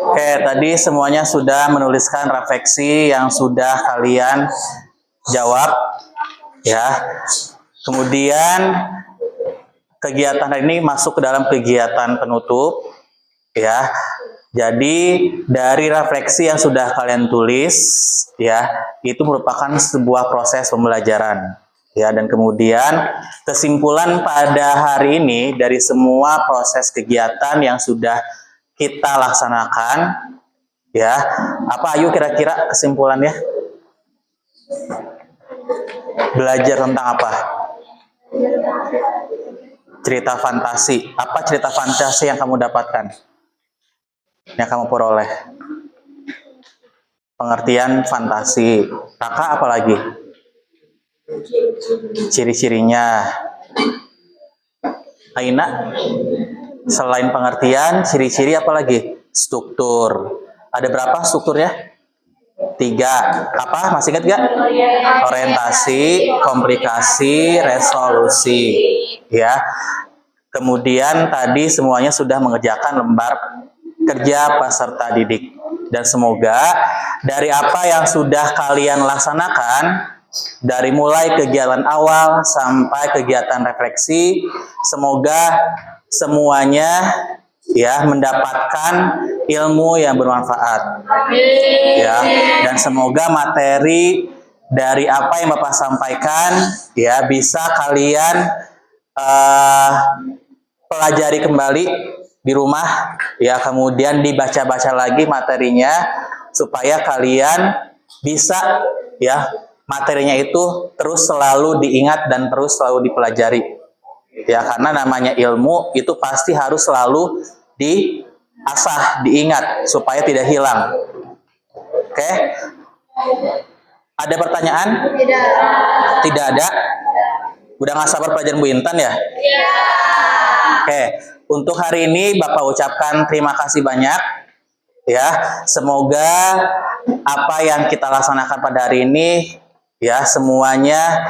Oke, tadi semuanya sudah menuliskan refleksi yang sudah kalian jawab, ya. Kemudian kegiatan hari ini masuk ke dalam kegiatan penutup, ya. Jadi dari refleksi yang sudah kalian tulis, ya, itu merupakan sebuah proses pembelajaran, ya. Dan kemudian kesimpulan pada hari ini dari semua proses kegiatan yang sudah kita laksanakan, ya, apa ayo kira-kira kesimpulannya? Belajar tentang apa? Cerita fantasi. Apa cerita fantasi yang kamu dapatkan? Yang kamu peroleh? Pengertian fantasi. Kakak apa lagi? Ciri-cirinya. Aina? Selain pengertian, ciri-ciri apa lagi? Struktur. Ada berapa strukturnya? 3. Apa? Masih ingat gak? Orientasi, komplikasi, resolusi. Ya. Kemudian tadi semuanya sudah mengerjakan lembar kerja peserta didik. Dan semoga dari apa yang sudah kalian laksanakan, dari mulai kegiatan awal sampai kegiatan refleksi, semoga semuanya ya mendapatkan ilmu yang bermanfaat. Ya, dan semoga materi dari apa yang Bapak sampaikan ya bisa kalian pelajari kembali di rumah ya, kemudian dibaca-baca lagi materinya supaya kalian bisa ya materinya itu terus selalu diingat dan terus selalu dipelajari. Ya, karena namanya ilmu itu pasti harus selalu diasah, diingat supaya tidak hilang. Oke? Ada pertanyaan? Tidak. Tidak ada? Udah nggak sabar pelajaran Bu Intan ya? Iya. Oke, untuk hari ini Bapak ucapkan terima kasih banyak. Ya, semoga apa yang kita laksanakan pada hari ini ya semuanya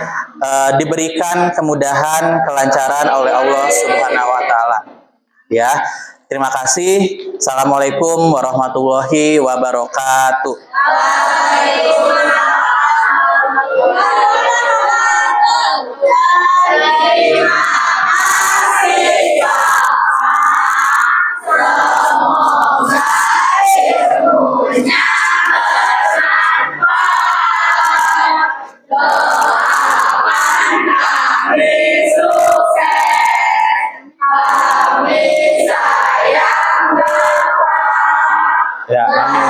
diberikan kemudahan, kelancaran oleh Allah Subhanahu wa taala. Ya. Terima kasih. Assalamualaikum warahmatullahi wabarakatuh. Ya, amin.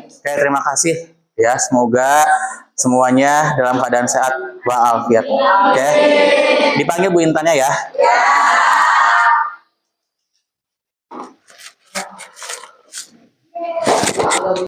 Oke, terima kasih. Ya, semoga semuanya dalam keadaan sehat walafiat. Oke. Dipanggil Bu Intannya ya.